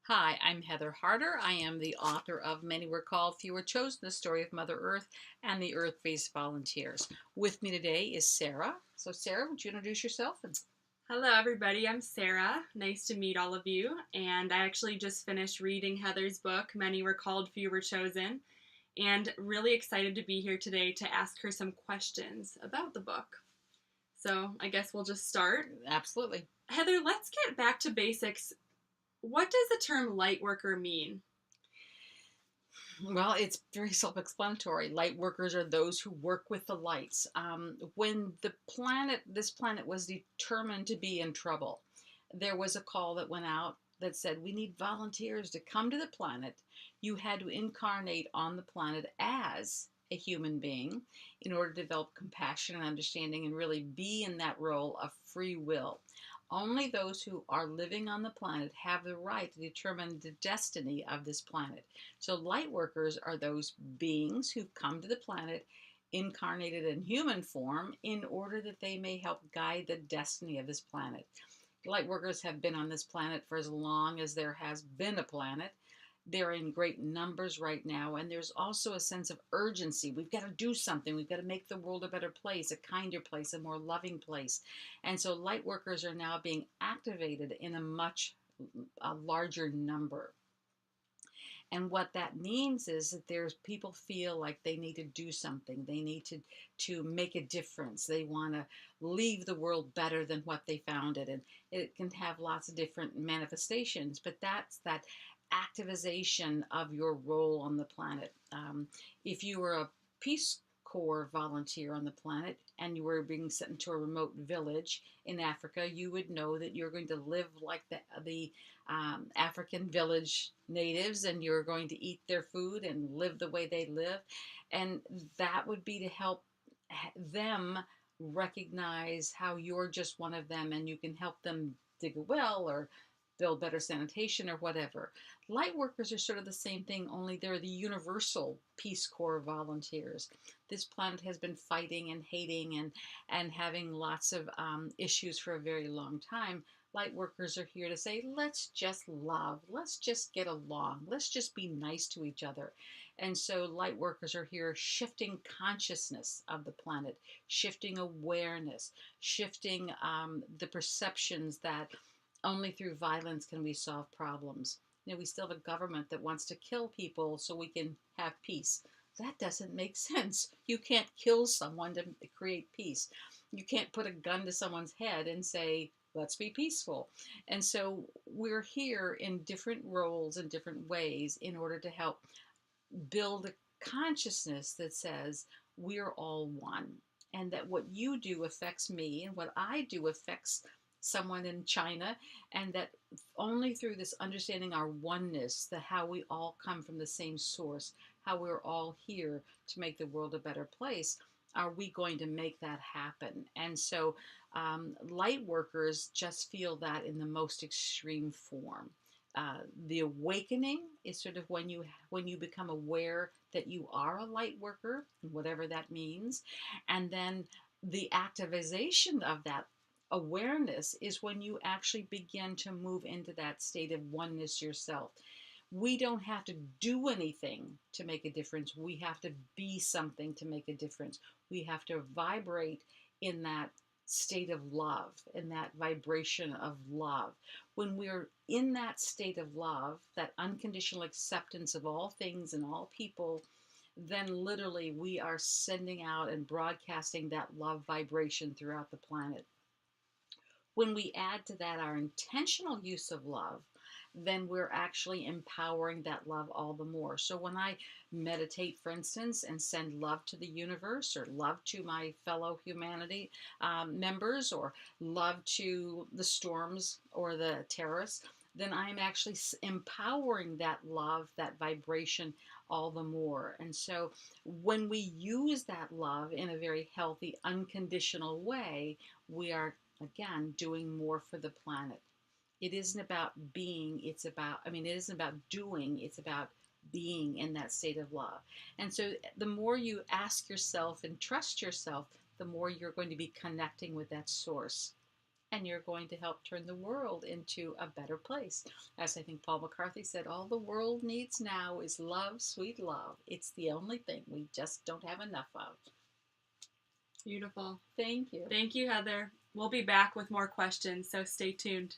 Hi, I'm Heather Harder. I am the author of Many Were Called, Few Were Chosen, the story of Mother Earth and the Earth-based volunteers. With me today is Sarah. So Sarah, would you introduce yourself? Hello, everybody. I'm Sarah. Nice to meet all of you. And I actually just finished reading Heather's book, Many Were Called, Few Were Chosen, and really excited to be here today to ask her some questions about the book. So I guess we'll just start. Absolutely. Heather, let's get back to basics. What does the term light worker mean? Well, it's very self-explanatory. Light workers are those who work with the lights. When this planet was determined to be in trouble, there was a call that went out that said, we need volunteers to come to the planet. You had to incarnate on the planet as a human being in order to develop compassion and understanding and really be in that role of free will. Only those who are living on the planet have the right to determine the destiny of this planet. So light workers are those beings who've come to the planet incarnated in human form in order that they may help guide the destiny of this planet. Light workers have been on this planet for as long as there has been a planet. They're in great numbers right now, and there's also a sense of urgency. We've got to do something. We've got to make the world a better place, a kinder place, a more loving place. And so light workers are now being activated in a larger number. And what that means is that there's people feel like they need to do something. They need to make a difference. They want to leave the world better than what they found it. And it can have lots of different manifestations, but that's that activization of your role on the planet. If you were a Peace Corps volunteer on the planet and you were being sent into a remote village in Africa, you would know that you're going to live like the African village natives, and you're going to eat their food and live the way they live. And that would be to help them recognize how you're just one of them and you can help them dig a well or build better sanitation or whatever. Light workers are sort of the same thing, only they're the universal Peace Corps volunteers. This planet has been fighting and hating and having lots of issues for a very long time. Light workers are here to say, let's just love, let's just get along, let's just be nice to each other. And so light workers are here shifting consciousness of the planet, shifting awareness, shifting the perceptions that only through violence can we solve problems. We still have a government that wants to kill people so we can have peace. That doesn't make sense. You can't kill someone to create peace. You can't put a gun to someone's head and say, let's be peaceful. And so we're here in different roles and different ways in order to help build a consciousness that says we're all one, and that what you do affects me and what I do affects someone in China, and that only through this understanding our oneness, that how we all come from the same source, how we're all here to make the world a better place, are we going to make that happen. And so light workers just feel that in the most extreme form. The awakening is sort of when you become aware that you are a light worker, whatever that means, and then the activization of that awareness is when you actually begin to move into that state of oneness yourself. We don't have to do anything to make a difference. We have to be something to make a difference. We have to vibrate in that state of love, in that vibration of love. When we're in that state of love, that unconditional acceptance of all things and all people, then literally we are sending out and broadcasting that love vibration throughout the planet. When we add to that our intentional use of love, then we're actually empowering that love all the more. So when I meditate, for instance, and send love to the universe, or love to my fellow humanity members, or love to the storms or the terrorists, then I'm actually empowering that love, that vibration all the more. And so when we use that love in a very healthy, unconditional way, we are again doing more for the planet. It isn't about being, it isn't about doing, it's about being in that state of love. And so the more you ask yourself and trust yourself, the more you're going to be connecting with that source. and you're going to help turn the world into a better place. As I think Paul McCarthy said, all the world needs now is love, sweet love. It's the only thing we just don't have enough of. Beautiful. Thank you. Thank you, Heather. We'll be back with more questions, so stay tuned.